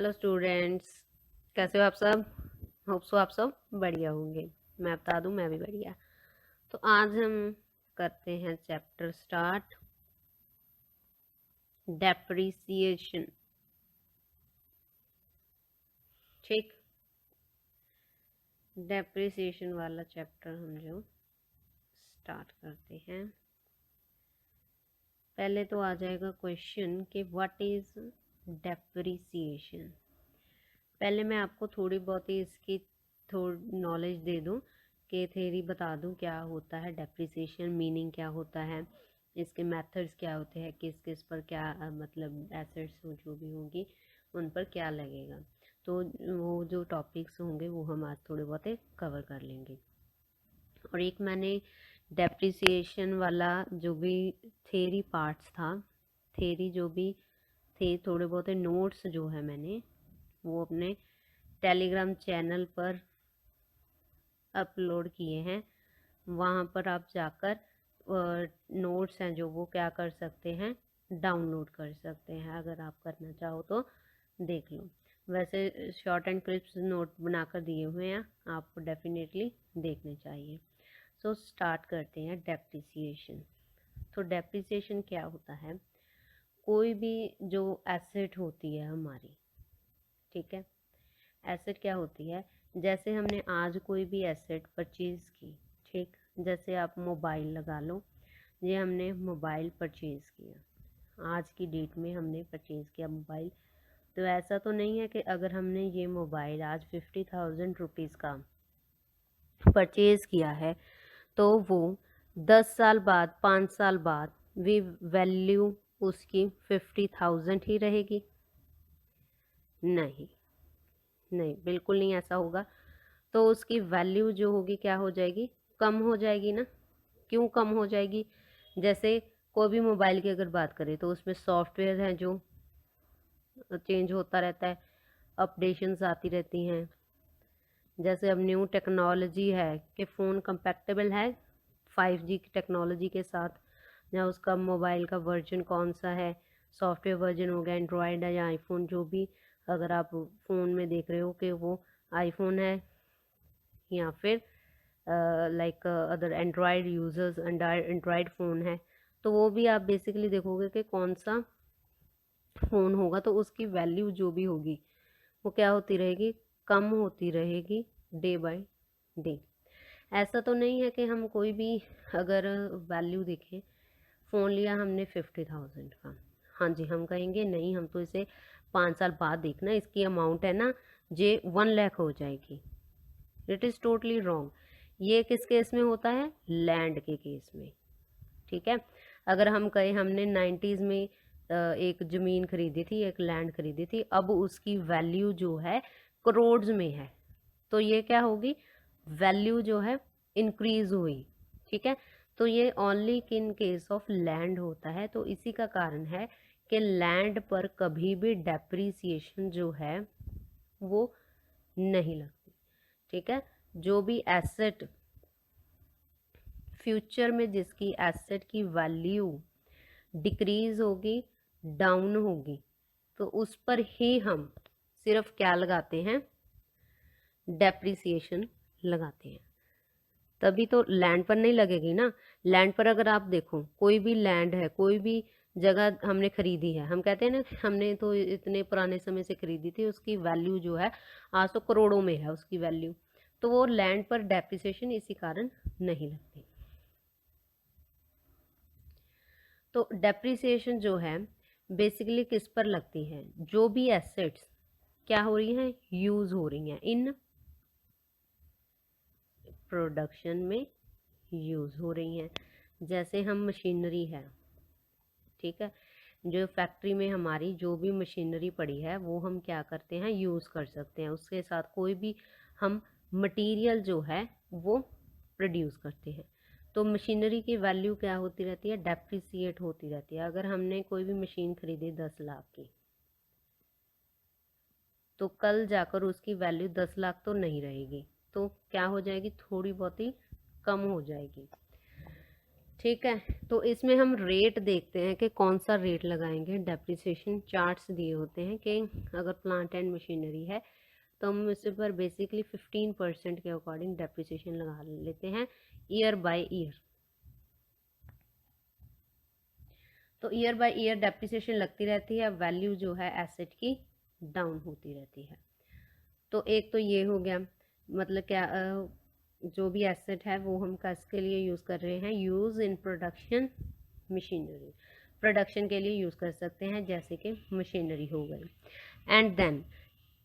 Hello students, कैसे हो आप सब। होप सो आप सब बढ़िया होंगे। मैं बता दूं, मैं भी बढ़िया। तो आज हम करते हैं चैप्टर स्टार्ट, डेप्रिसिएशन। ठीक, डेप्रिसिएशन वाला चैप्टर हम जो स्टार्ट करते हैं। पहले तो आ जाएगा क्वेश्चन कि व्हाट इज डेप्रिसिएशन। पहले मैं आपको थोड़ी बहुत ही इसकी थोड़ी नॉलेज दे दूं कि थ्योरी बता दूं क्या होता है डेप्रिसिएशन, मीनिंग क्या होता है, इसके मेथड्स क्या होते हैं, किस किस पर क्या मतलब एसेट्स जो भी होंगी उन पर क्या लगेगा। तो वो जो टॉपिक्स होंगे वो हम आज थोड़े बहुत कवर कर लेंगे। और एक मैंने डेप्रिसिएशन वाला जो भी थ्योरी पार्ट्स था, थ्योरी जो भी थे, थोड़े बहुत नोट्स जो है मैंने वो अपने टेलीग्राम चैनल पर अपलोड किए हैं। वहाँ पर आप जाकर नोट्स हैं जो वो क्या कर सकते हैं, डाउनलोड कर सकते हैं। अगर आप करना चाहो तो देख लो। वैसे शॉर्ट एंड क्लिप्स नोट बनाकर दिए हुए हैं, आपको डेफिनेटली देखने चाहिए। सो स्टार्ट करते हैं डेप्रिसिएशन। तो डेप्रिसिएशन क्या होता है, कोई भी जो एसेट होती है हमारी, ठीक है, एसेट क्या होती है, जैसे हमने आज कोई भी एसेट परचेज की, ठीक, जैसे आप मोबाइल लगा लो, ये हमने मोबाइल परचेज किया, आज की डेट में हमने परचेज किया मोबाइल। तो ऐसा तो नहीं है कि अगर हमने ये मोबाइल आज 50,000 रुपीज़ का परचेज किया है तो वो 10 साल बाद, 5 साल बाद भी वैल्यू उसकी 50,000 ही रहेगी। नहीं, नहीं, बिल्कुल नहीं ऐसा होगा। तो उसकी वैल्यू जो होगी क्या हो जाएगी, कम हो जाएगी ना। क्यों कम हो जाएगी, जैसे कोई भी मोबाइल की अगर बात करें तो उसमें सॉफ्टवेयर है जो चेंज होता रहता है, अपडेशंस आती रहती हैं। जैसे अब न्यू टेक्नोलॉजी है कि फ़ोन कंपैटिबल है 5G की टेक्नोलॉजी के साथ, या उसका मोबाइल का वर्जन कौन सा है, सॉफ्टवेयर वर्जन हो गया एंड्रॉयड है या आईफोन, जो भी अगर आप फ़ोन में देख रहे हो कि वो आईफोन है या फिर like other Android users Android phone है, तो वो भी आप बेसिकली देखोगे कि कौन सा फ़ोन होगा तो उसकी वैल्यू जो भी होगी वो क्या होती रहेगी, कम होती रहेगी डे बाय डे। ऐसा तो नहीं है कि हम कोई भी अगर वैल्यू देखें, फ़ोन लिया हमने 50,000 का, हाँ जी, हम कहेंगे नहीं, हम तो इसे 5 साल बाद देखना, इसकी अमाउंट है ना जे 1 लाख हो जाएगी। It is totally wrong. ये किस केस में होता है, लैंड के केस में, ठीक है। अगर हम कहें हमने 90s में एक ज़मीन खरीदी थी, एक लैंड खरीदी थी, अब उसकी वैल्यू जो है करोड़ में है, तो ये क्या होगी, वैल्यू जो है इंक्रीज हुई, ठीक है। तो ये only in case of land होता है। तो इसी का कारण है कि लैंड पर कभी भी डेप्रिसिएशन जो है वो नहीं लगती, ठीक है। जो भी एसेट फ्यूचर में जिसकी एसेट की वैल्यू डिक्रीज होगी, डाउन होगी, तो उस पर ही हम सिर्फ क्या लगाते हैं, डेप्रिसिएशन लगाते हैं। तभी तो लैंड पर नहीं लगेगी ना। लैंड पर अगर आप देखो, कोई भी लैंड है, कोई भी जगह हमने खरीदी है, हम कहते हैं ना हमने तो इतने पुराने समय से खरीदी थी, उसकी वैल्यू जो है आज तो करोड़ों में है उसकी वैल्यू, तो वो लैंड पर डेप्रिसिएशन इसी कारण नहीं लगती। तो डेप्रिसिएशन जो है बेसिकली किस पर लगती है, जो भी एसेट्स क्या हो रही हैं, यूज हो रही हैं, इन प्रोडक्शन में यूज हो रही हैं। जैसे हम मशीनरी है, ठीक है, जो फैक्ट्री में हमारी जो भी मशीनरी पड़ी है वो हम क्या करते हैं, यूज़ कर सकते हैं, उसके साथ कोई भी हम मटेरियल जो है वो प्रोड्यूस करते हैं। तो मशीनरी की वैल्यू क्या होती रहती है, डेप्रिसिएट होती रहती है। अगर हमने कोई भी मशीन खरीदी 10 लाख की, तो कल जाकर उसकी वैल्यू 10 लाख तो नहीं रहेगी, तो क्या हो जाएगी, थोड़ी बहुत ही कम हो जाएगी, ठीक है, तो इसमें हम रेट देखते हैं कि कौन सा रेट लगाएंगे। डेप्रिसिएशन चार्ट्स दिए होते हैं कि अगर प्लांट एंड मशीनरी है तो हम इस पर बेसिकली 15% के अकॉर्डिंग डेप्रिसिएशन लगा लेते हैं ईयर बाय ईयर। तो ईयर बाय ईयर डेप्रिसिएशन लगती रहती है, वैल्यू जो है एसेट की डाउन होती रहती है। तो एक तो ये हो गया, मतलब क्या जो भी एसेट है वो हम किसके लिए यूज़ कर रहे हैं, use in production machinery, production के लिए यूज़ कर सकते हैं, जैसे कि मशीनरी हो गई। एंड देन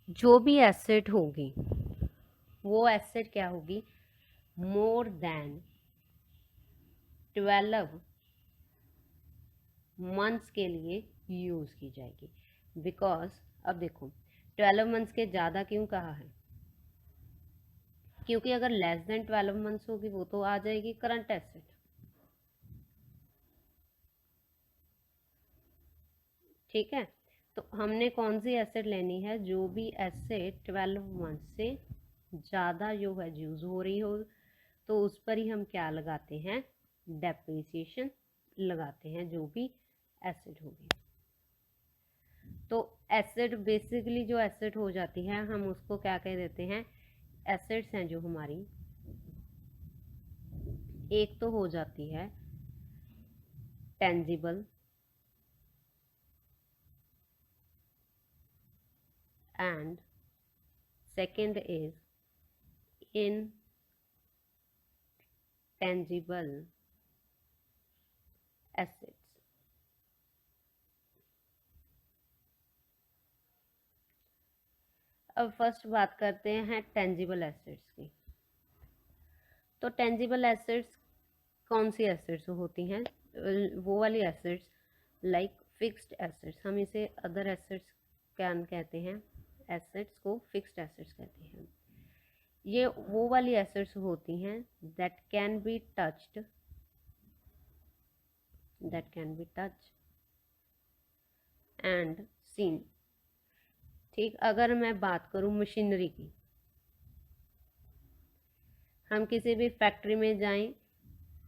जो भी एसेट होगी वो एसेट क्या होगी, मोर देन 12 मंथ्स के लिए यूज़ की जाएगी। बिकॉज अब देखो 12 मंथ्स के ज़्यादा क्यों कहा है, क्योंकि अगर लेस देन 12 मंथ्स होगी वो तो आ जाएगी करंट एसेट। ठीक है, तो हमने कौन सी एसेट लेनी है, जो भी एसेट 12 मंथ से ज़्यादा जो है यूज हो रही हो, तो उस पर ही हम क्या लगाते हैं, डेप्रिसिएशन लगाते हैं, जो भी एसेट होगी। तो एसेट बेसिकली जो एसेट हो जाती है हम उसको क्या कह देते हैं, एसेट्स हैं जो हमारी, एक तो हो जाती है tangible and second is intangible assets. अब फर्स्ट बात करते हैं टेंजिबल एसेट्स की। तो टेंजिबल एसेट्स कौन सी एसेट्स होती हैं, वो वाली एसेट्स लाइक फिक्स्ड एसेट्स, हम इसे अदर एसेट्स क्या कहते हैं, एसेट्स को फिक्स्ड एसेट्स कहते हैं। ये वो वाली एसेट्स होती हैं that can be touched and seen. ठीक, अगर मैं बात करूं मशीनरी की, हम किसी भी फैक्ट्री में जाएं,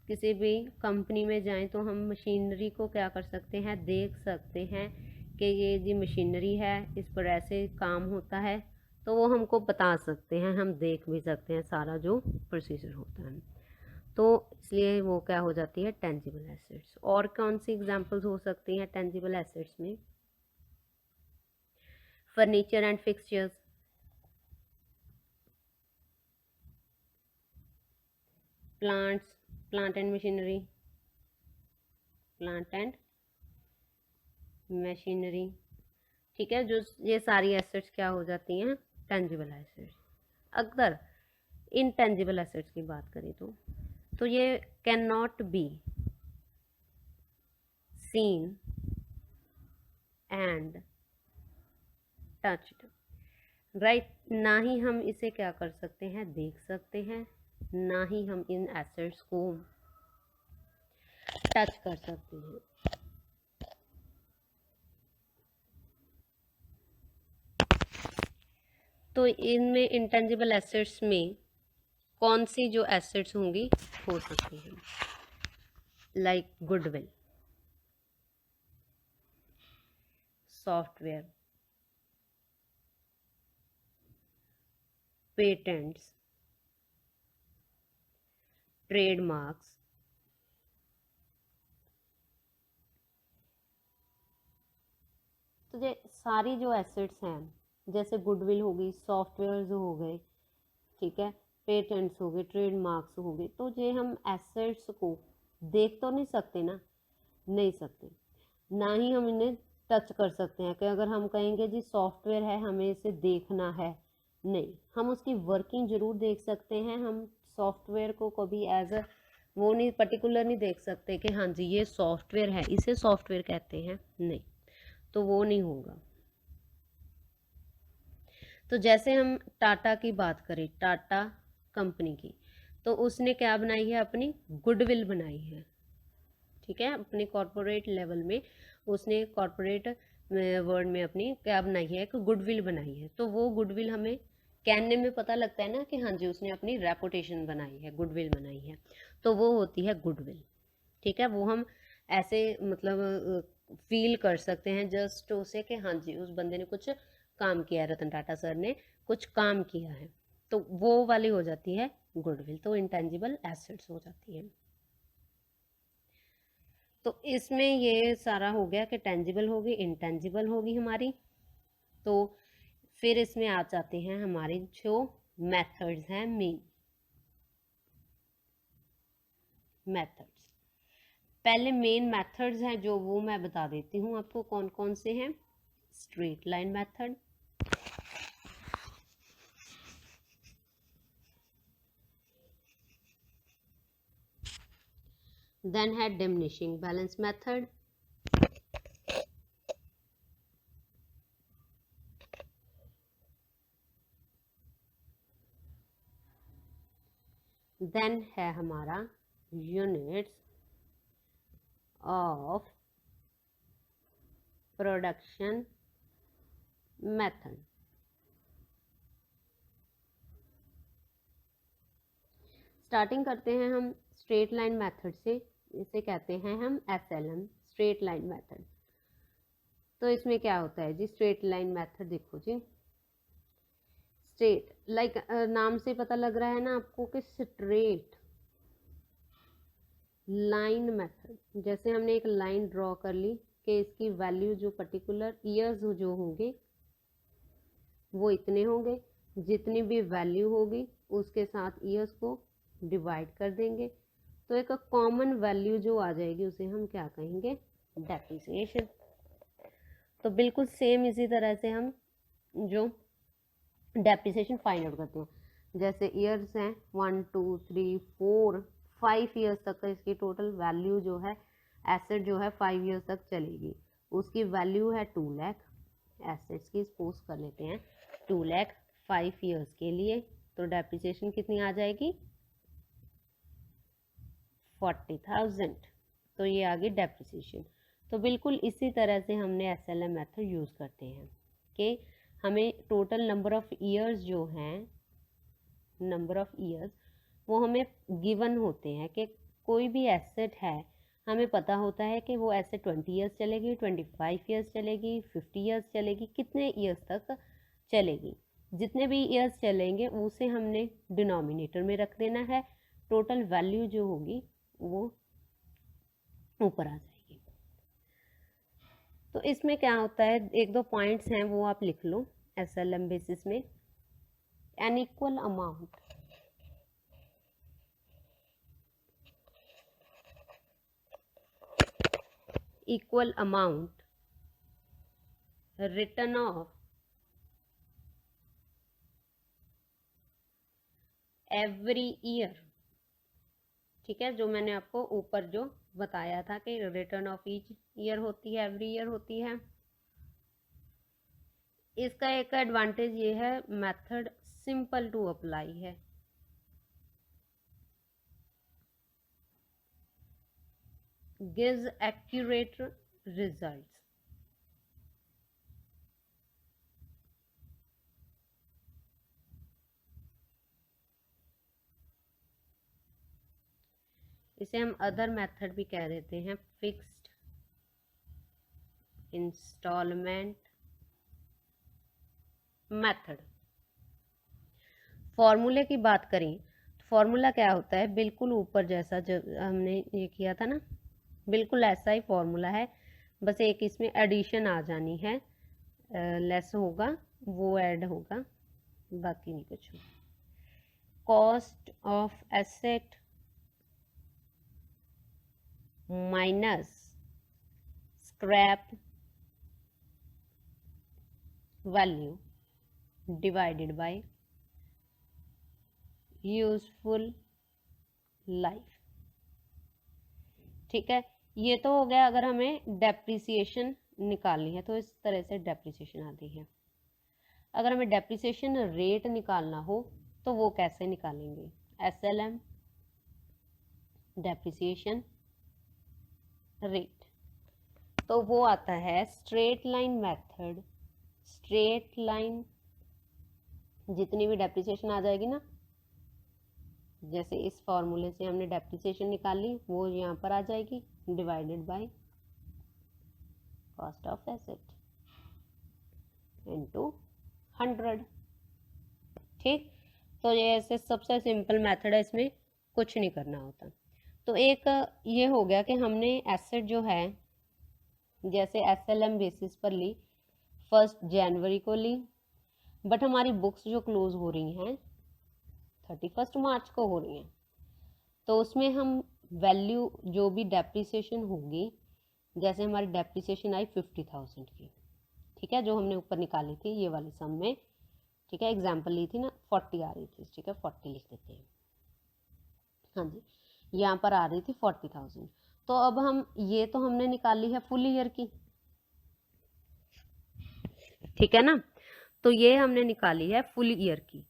किसी भी कंपनी में जाएं, तो हम मशीनरी को क्या कर सकते हैं, देख सकते हैं कि ये जी मशीनरी है, इस पर ऐसे काम होता है, तो वो हमको बता सकते हैं, हम देख भी सकते हैं सारा जो प्रोसीजर होता है। तो इसलिए वो क्या हो जाती है, टेंजिबल एसेट्स। और कौन सी एग्जांपल्स हो सकती हैं टेंजिबल एसेट्स में, furniture and fixtures, plant and machinery, ठीक है, जो ये सारी एसेट्स क्या हो जाती हैं, टेंजिबल एसेट्स। अगर इनटेंजिबल एसेट्स की बात करें तो ये can not be seen and touched, right, ना ही हम इसे क्या कर सकते हैं, देख सकते हैं, ना ही हम इन एसेट्स को टच कर सकते हैं। तो इनमें इंटेंजिबल एसेट्स में कौन सी जो एसेट्स होंगी हो सकती हैं, like goodwill, software, patents, trademarks, तो ये सारी जो एसेट्स हैं, जैसे गुडविल होगी, सॉफ्टवेयर हो गए, ठीक है, पेटेंट्स हो गए, ट्रेडमार्क्स हो गए, तो ये हम एसेट्स को देख तो नहीं सकते ना, नहीं सकते, ना ही हम इन्हें टच कर सकते हैं कि अगर हम कहेंगे जी सॉफ्टवेयर है हमें इसे देखना है, नहीं, हम उसकी वर्किंग जरूर देख सकते हैं, हम सॉफ्टवेयर को कभी एज अ वो नहीं पर्टिकुलर नहीं देख सकते कि हाँ जी ये सॉफ्टवेयर है, इसे सॉफ्टवेयर कहते हैं, नहीं, तो वो नहीं होगा। तो जैसे हम टाटा की बात करें, टाटा कंपनी की, तो उसने क्या बनाई है, अपनी गुडविल बनाई है, ठीक है, अपने कॉरपोरेट लेवल में उसने कॉरपोरेट वर्ल्ड में अपनी क्या बनाई है, एक गुडविल बनाई है। तो वो गुडविल हमें कहने में पता लगता है ना कि हाँ जी उसने अपनी रेपुटेशन बनाई है, गुडविल बनाई है, तो वो होती है गुडविल। ठीक है, वो हम ऐसे मतलब फील कर सकते हैं जस्ट उसे कि हाँ जी उस बंदे ने कुछ काम किया है, रतन टाटा सर ने कुछ काम किया है, तो वो वाली हो जाती है गुडविल, तो इंटेंजिबल एसेट्स हो जाती है। तो इसमें ये सारा हो गया कि टेंजिबल होगी, इंटेंजिबल होगी हमारी। तो फिर इसमें आ जाते हैं हमारे जो मेथड्स हैं, मेन मेथड्स। पहले मेन मेथड्स हैं जो वो मैं बता देती हूँ आपको कौन कौन से हैं। स्ट्रेट लाइन मेथड, देन है डिमिनिशिंग बैलेंस मेथड, देन है हमारा units of production method. Starting करते हैं हम स्ट्रेट लाइन मेथड से, इसे कहते हैं हम SLM, स्ट्रेट लाइन मेथड। तो इसमें क्या होता है जी, स्ट्रेट लाइन मेथड देखो जी, स्ट्रेट लाइक नाम से पता लग रहा है ना आपको कि स्ट्रेट लाइन मेथड, जैसे हमने एक लाइन ड्रॉ कर ली कि इसकी वैल्यू जो पर्टिकुलर ईयर्स जो होंगे वो इतने होंगे, जितनी भी वैल्यू होगी उसके साथ ईयर्स को डिवाइड कर देंगे, तो एक कॉमन वैल्यू जो आ जाएगी उसे हम क्या कहेंगे, डेप्रिसिएशन। तो बिल्कुल सेम इसी तरह से हम जो डेप्रिसिएशन फाइंड आउट करते हैं, जैसे ईयर्स हैं 1 2 3 4 5 ईयर्स तक का इसकी टोटल वैल्यू जो है, एसेट जो है 5 ईयर्स तक चलेगी, उसकी वैल्यू है 2 लाख, एसेट्स की सपोज कर लेते हैं 2 लाख 5 ईयर्स के लिए, तो डेप्रिसिएशन कितनी आ जाएगी 40,000। तो ये आ गई डेप्रिसिएशन। तो बिल्कुल इसी तरह से हमने SLM मेथड यूज़ करते हैं कि हमें टोटल नंबर ऑफ ईयर्स जो हैं, नंबर ऑफ ईयर्स वो हमें गिवन होते हैं कि कोई भी एसेट है, हमें पता होता है कि वो एसेट 20 ईयर्स चलेगी, 25 ईयर्स चलेगी, 50 ईयर्स चलेगी, कितने ईयर्स तक चलेगी, जितने भी ईयर्स चलेंगे उसे हमने डिनोमिनेटर में रख देना है, टोटल वैल्यू जो होगी वो ऊपर आ जाएगी। तो इसमें क्या होता है, एक दो पॉइंट्स हैं वो आप लिख लो SLM बेसिस में। An equal amount, equal amount written off every year, ठीक है, जो मैंने आपको ऊपर जो बताया था कि रिटर्न ऑफ ईच ईयर होती है, एवरी ईयर होती है। इसका एक एडवांटेज ये है, मेथड सिंपल टू अप्लाई है, गिव्स एक्यूरेट रिजल्ट्स। इसे हम अदर मेथड भी कह देते हैं, फिक्स्ड इंस्टॉलमेंट मेथड। फॉर्मूले की बात करें तो फॉर्मूला क्या होता है, बिल्कुल ऊपर जैसा जो हमने ये किया था ना, बिल्कुल ऐसा ही फॉर्मूला है, बस एक इसमें एडिशन आ जानी है, लेस होगा वो ऐड होगा, बाकी नहीं कुछ। Cost of asset minus scrap value divided by useful life. ठीक है, ये तो हो गया अगर हमें डेप्रिसिएशन निकालनी है, तो इस तरह से डेप्रिसिएशन आती है। अगर हमें डेप्रिसिएशन रेट निकालना हो तो वो कैसे निकालेंगे, SLM डेप्रिसिएशन रेट, तो वो आता है straight line method. Straight line जितनी भी डेप्रिसिएशन आ जाएगी ना, जैसे इस फॉर्मूले से हमने डेप्रिसिएशन निकाली, वो यहाँ पर आ जाएगी divided by cost of asset into 100। ठीक, तो ये ऐसे सबसे सिंपल मेथड है, इसमें कुछ नहीं करना होता। तो एक ये हो गया कि हमने एसेट जो है जैसे SLM बेसिस पर ली 1 जनवरी को ली, बट हमारी बुक्स जो क्लोज हो रही हैं 31 मार्च को हो रही हैं, तो उसमें हम वैल्यू जो भी डेप्रिसिएशन होगी, जैसे हमारी डेप्रिसिएशन आई 50,000 की, ठीक है, जो हमने ऊपर निकाली थी ये वाली सम में, ठीक है, एग्जाम्पल ली थी ना, 40 आ रही थी, ठीक है, 40 लिख देते हैं। हाँ जी, यहाँ पर आ रही थी 40,000। तो अब हम ये तो हमने निकाली है फुल ईयर की, ठीक है ना, तो ये हमने निकाली है फुल ईयर की।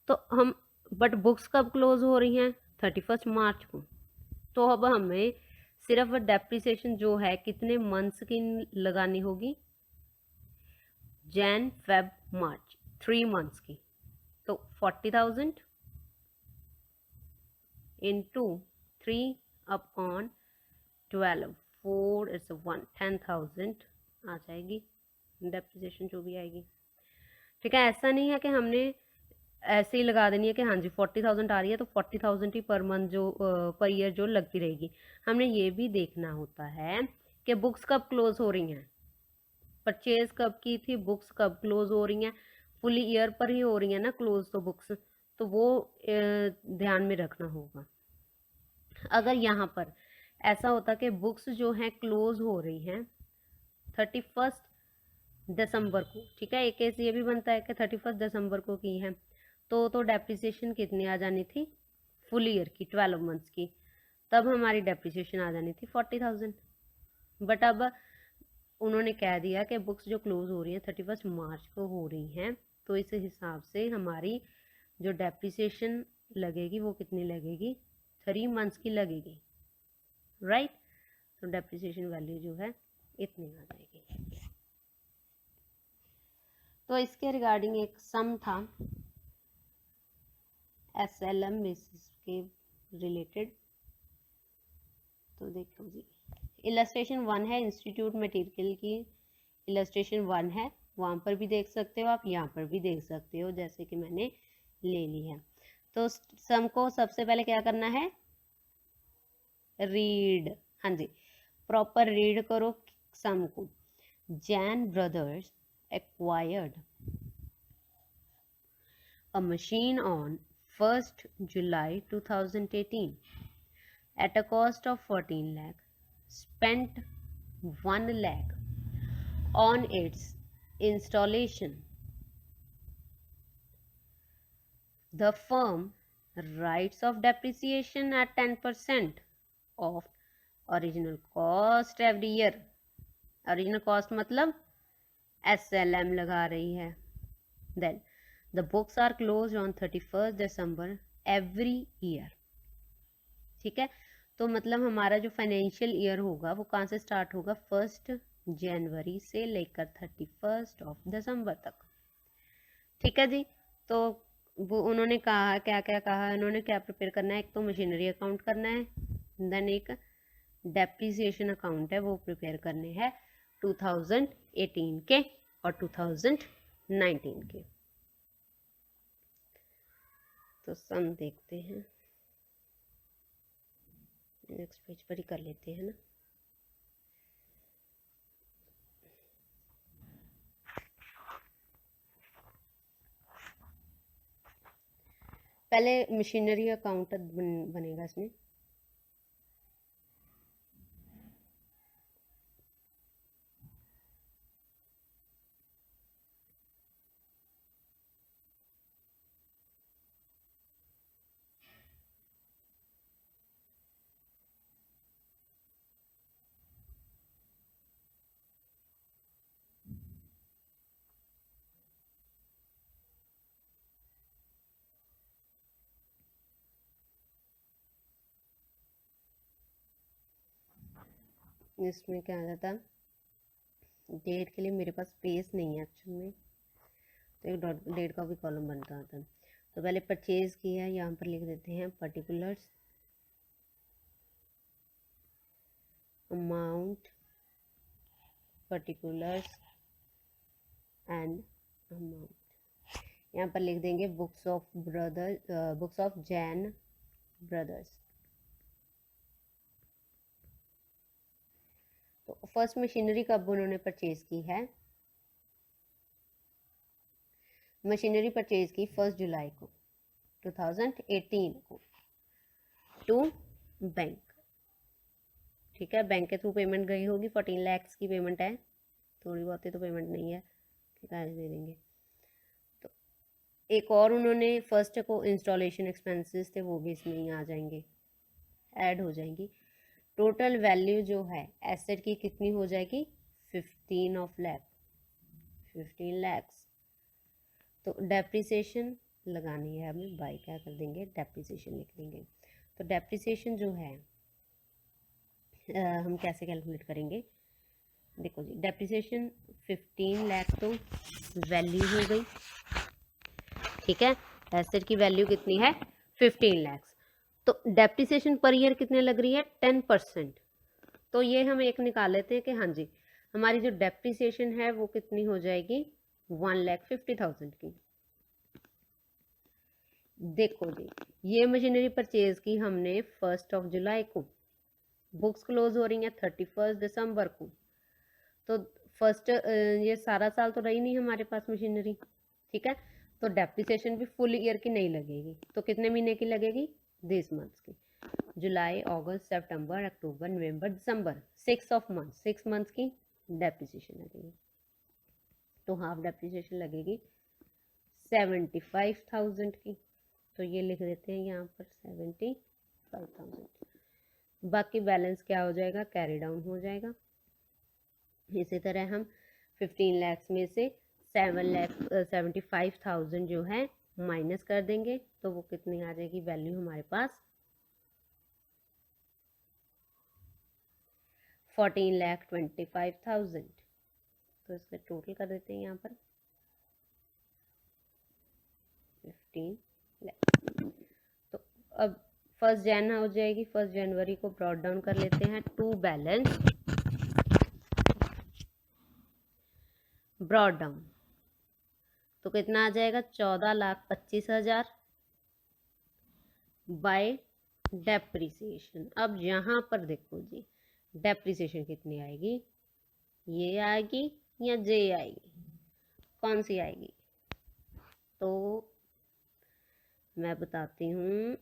तो हम बट बुक्स कब क्लोज हो रही हैं 31 मार्च को, तो अब हमें सिर्फ डेप्रिसिएशन जो है कितने मंथ्स की लगानी होगी, जैन फेब मार्च, 3 मंथ्स की। तो 40,000 इंटू 3 अपॉन 12, 4 इज 1, 10,000 आ जाएगी डेप्रिसिएशन जो भी आएगी। ठीक है, ऐसा नहीं है कि हमने ऐसे ही लगा देनी है कि हाँ जी 40,000 आ रही है तो 40,000 ही पर मंथ जो पर ईयर जो लगती रहेगी। हमने ये भी देखना होता है कि बुक्स कब क्लोज हो रही हैं, परचेज कब की थी, बुक्स कब क्लोज हो रही हैं, फुल ईयर पर ही हो रही है ना क्लोज तो बुक्स, तो वो ध्यान में रखना होगा। अगर यहाँ पर ऐसा होता कि बुक्स जो हैं क्लोज हो रही हैं 31 दिसंबर को, ठीक है, एक केस ये भी बनता है कि 31 दिसंबर को की है, तो डेप्रिसिएशन कितनी आ जानी थी फुल ईयर की 12 मंथ्स की, तब हमारी डेप्रिसिएशन आ जानी थी 40,000। बट अब उन्होंने कह दिया कि बुक्स जो क्लोज हो रही हैं 31 मार्च को हो रही हैं, तो इस हिसाब से हमारी जो डेप्रिसिएशन लगेगी वो कितनी लगेगी, 3 मंथ्स की लगेगी, राइट। तो डेप्रिसिएशन वैल्यू जो है इतनी आ जाएगी। तो इसके रिगार्डिंग एक सम था SLM बेसिस के रिलेटेड, तो देखो जी, इलस्ट्रेशन 1 है, इंस्टीट्यूट मटेरियल की इलस्ट्रेशन 1 है, वहाँ पर भी देख सकते हो आप, यहाँ पर भी देख सकते हो, जैसे कि मैंने ले ली है। तो सम को सबसे पहले क्या करना है, रीड, हाँ जी, प्रॉपर रीड करो सम को। Jain brothers acquired a machine on 1st July 2018 at a cost of 14 lakh, spent 1 lakh on its installation. The firm writes off depreciation at 10% of original cost every year. Original cost मतलब SLM लगा रही है। Then the books are closed on 31st December every year. ठीक है, तो मतलब हमारा जो फाइनेंशियल ईयर होगा वो कहाँ से स्टार्ट होगा, 1 जनवरी से लेकर 31 दिसंबर तक। ठीक है जी, तो वो उन्होंने कहा क्या क्या कहा, उन्होंने क्या प्रिपेयर करना है, एक तो मशीनरी अकाउंट करना है, देन एक डेप्रिसिएशन अकाउंट है वो प्रिपेयर करने हैं 2018 के और 2019 के। तो सम देखते हैं, नेक्स्ट पेज पर ही कर लेते हैं ना। पहले मशीनरी अकाउंट बनेगा इसमें, इसमें क्या आ जाता, डेट के लिए मेरे पास स्पेस नहीं है एक्चुअल में, तो एक डेट का भी कॉलम बनता आता है। तो पहले परचेज किया, यहाँ पर लिख देते हैं particulars, amount, particulars and amount. यहाँ पर लिख देंगे बुक्स ऑफ जैन ब्रदर्स। तो फर्स्ट मशीनरी कब उन्होंने परचेज की है? मशीनरी परचेज की 1 जुलाई को 2018 को टू बैंक। ठीक है, बैंक के थ्रू पेमेंट गई होगी, 14 lakhs की पेमेंट है, थोड़ी बहुत ही तो पेमेंट नहीं है, ठीक है, दे देंगे। तो एक और उन्होंने फर्स्ट को इंस्टॉलेशन एक्सपेंसेस थे, वो भी इसमें ही आ जाएंगे, ऐड हो जाएंगी। टोटल वैल्यू जो है एसेट की कितनी हो जाएगी? 15 lakhs। तो डेप्रिसिएशन लगानी है हमें, बाय क्या कर देंगे, डेप्रिसिएशन लिख देंगे। तो डेप्रिसिएशन जो है हम कैसे कैलकुलेट करेंगे? देखो जी, डेप्रिसिएशन 15 लाख तो वैल्यू हो गई, ठीक है, एसेट की वैल्यू कितनी है? 15 लाख। तो डेप्रिसिएशन पर ईयर कितने लग रही है? 10%। तो ये हम एक निकाल लेते हैं कि हाँ जी, हमारी जो डेप्रिसिएशन है वो कितनी हो जाएगी? 1,50,000 की। देखो जी, ये मशीनरी परचेज की हमने 1 जुलाई को, बुक्स क्लोज हो रही हैं 31 दिसंबर को। तो फर्स्ट ये सारा साल तो रही नहीं हमारे पास मशीनरी, ठीक है, तो डेप्रिसिएशन भी फुल ईयर की नहीं लगेगी। तो कितने महीने की लगेगी? दिस मंथ्स की, जुलाई, अगस्त, सितंबर, अक्टूबर, नवंबर, दिसंबर, 6 मंथ्स की डेप्रिसिएशन लगेगी। तो हाफ डेप्रिसिएशन लगेगी 75,000 की। तो ये लिख देते हैं यहाँ पर 75,000। बाकी बैलेंस क्या हो जाएगा? कैरी डाउन हो जाएगा। इसी तरह हम 15 lakhs में से 75,000 जो है माइनस कर देंगे, तो वो कितनी आ जाएगी वैल्यू हमारे पास? 14,25,000। तो इसका टोटल कर देते हैं यहाँ पर 15 लाख। तो अब 1 जनवरी हो जाएगी, 1 जनवरी को ब्रॉट डाउन कर लेते हैं टू बैलेंस ब्रॉट डाउन। तो कितना आ जाएगा? 14,25,000 बाय डेप्रिसिएशन। अब यहाँ पर देखो जी, डेप्रिसिएशन कितनी आएगी? ये आएगी या जे आएगी? कौन सी आएगी? तो मैं बताती हूँ,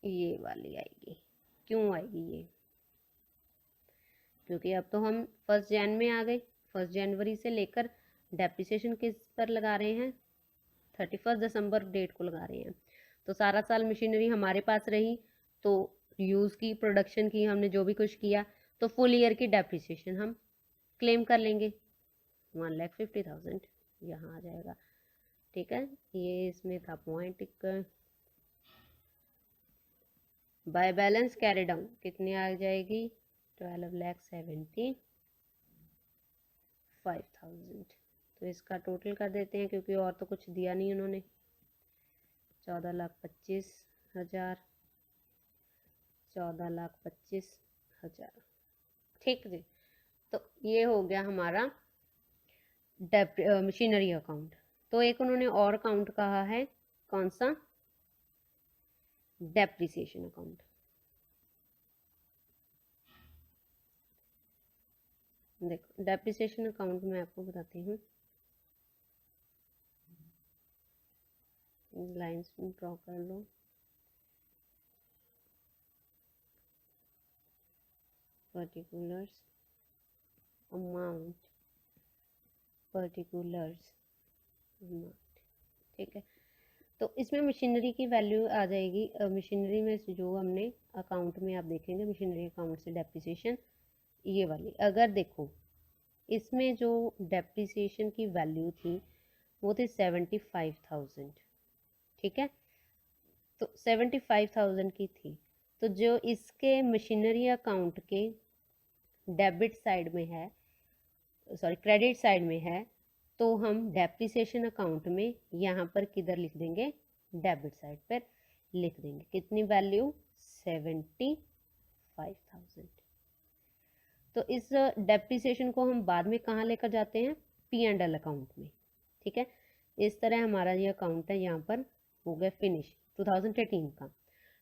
ये वाली आएगी। क्यों आएगी ये? क्योंकि अब तो हम 1 जन में आ गए, 1 जनवरी से लेकर डेप्रिसिएशन किस पर लगा रहे हैं? 31 दिसंबर डेट को लगा रहे हैं। तो सारा साल मशीनरी हमारे पास रही, तो यूज़ की, प्रोडक्शन की, हमने जो भी कुछ किया, तो फुल ईयर की डेप्रिसिएशन हम क्लेम कर लेंगे। 1,50,000 यहाँ आ जाएगा, ठीक है। ये इसमें था point. By balance carry down कितनी आ जाएगी? 12,75,000। तो इसका टोटल कर देते हैं, क्योंकि और तो कुछ दिया नहीं उन्होंने। 14,25,000, 14,25,000, ठीक जी। तो ये हो गया हमारा मशीनरी अकाउंट। तो एक उन्होंने और अकाउंट कहा है, कौन सा? Depreciation account. देखो, डेप्रिसिएशन अकाउंट में आपको बताती हूँ, लाइंस में ड्रॉ कर लो। पर्टिकुलर्स, अमाउंट, पर्टिकुलर्स, अमाउंट, ठीक है। तो इसमें मशीनरी की वैल्यू आ जाएगी, मशीनरी में जो हमने अकाउंट में आप देखेंगे, मशीनरी अकाउंट से डेप्रिसिएशन ये वाली। अगर देखो, इसमें जो डेप्रिसिएशन की वैल्यू थी वो थी 75,000, ठीक है। तो 75,000 की थी, तो जो इसके मशीनरी अकाउंट के डेबिट साइड में है, सॉरी क्रेडिट साइड में है, तो हम डेप्रिसिएशन अकाउंट में यहाँ पर किधर लिख देंगे? डेबिट साइड पर लिख देंगे। कितनी वैल्यू? 75,000। तो इस डेप्रिसिएशन को हम बाद में कहाँ लेकर जाते हैं? P&L अकाउंट में। ठीक है, इस तरह हमारा ये अकाउंट है यहाँ पर हो गया फिनिश 2018 का।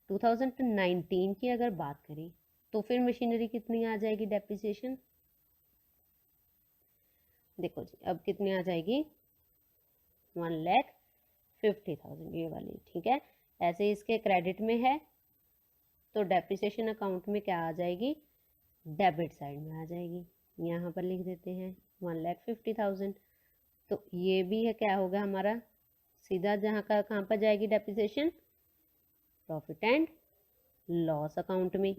2019 की अगर बात करें तो फिर मशीनरी कितनी आ जाएगी डेप्रिसिएशन? देखो जी, अब कितनी आ जाएगी? 1,50,000 ये वाली। ठीक है, ऐसे इसके क्रेडिट में है तो डेप्रिसिएशन अकाउंट में क्या आ जाएगी? डेबिट साइड में आ जाएगी। यहाँ पर लिख देते हैं 1,50,000। तो ये भी है क्या होगा हमारा? सीधा जहाँ का कहाँ पर जाएगी depreciation? Profit and loss account में।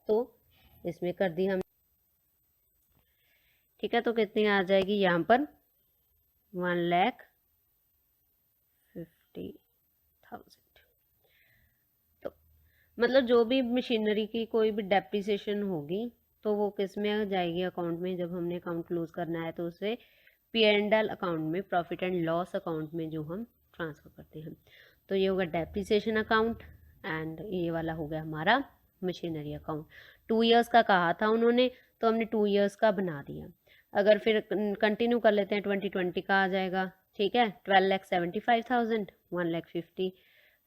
तो इसमें कर दी हम। ठीक है, तो कितनी आ जाएगी यहाँ पर? 1,50,000। तो मतलब जो भी मशीनरी की कोई भी डेप्रिसिएशन होगी तो वो किस में आ जाएगी? अकाउंट में। जब हमने अकाउंट क्लोज करना है तो उसे P&L अकाउंट में, प्रॉफिट एंड लॉस अकाउंट में जो हम ट्रांसफर करते हैं। तो ये होगा डेप्रिसिएशन अकाउंट एंड ये वाला हो गया हमारा मशीनरी अकाउंट। 2 इयर्स का कहा था उन्होंने तो हमने 2 इयर्स का बना दिया। अगर फिर कंटिन्यू कर लेते हैं 2020 का आ जाएगा। ठीक है, 12,75,000, 1,50,000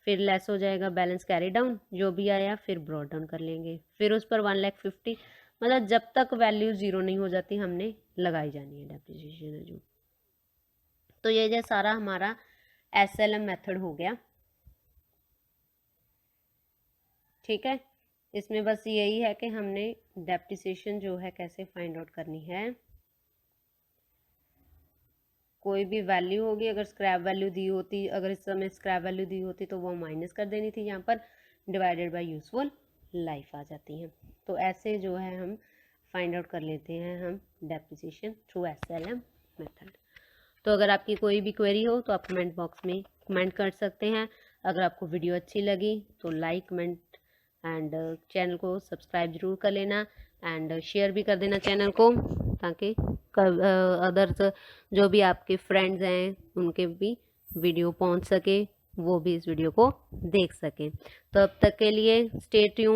फिर लेस हो जाएगा, बैलेंस कैरी डाउन जो भी आया फिर ब्रॉड डाउन कर लेंगे, फिर उस पर 1,50,000। मतलब जब तक वैल्यू जीरो नहीं हो जाती हमने लगाई जानी है डेप्रिसिएशन है जो। तो ये जो सारा हमारा SLM मेथड हो गया। ठीक है, इसमें बस यही है कि हमने डेप्रिसिएशन जो है कैसे फाइंड आउट करनी है। कोई भी वैल्यू होगी, अगर स्क्रैप वैल्यू दी होती, अगर इस समय स्क्रैप वैल्यू दी होती तो वो माइनस कर देनी थी, यहाँ पर डिवाइडेड बाय यूजफुल लाइफ आ जाती है। तो ऐसे जो है हम फाइंड आउट कर लेते हैं हम डेप्रिसिएशन थ्रू SLM मेथड। तो अगर आपकी कोई भी क्वेरी हो तो आप कमेंट बॉक्स में कमेंट कर सकते हैं। अगर आपको वीडियो अच्छी लगी तो लाइक, कमेंट एंड चैनल को सब्सक्राइब जरूर कर लेना एंड शेयर भी कर देना चैनल को, ताकि अदर्स जो भी आपके फ्रेंड्स हैं उनके भी वीडियो पहुंच सके, वो भी इस वीडियो को देख सकें। तो अब तक के लिए स्टे ट्यून्ड।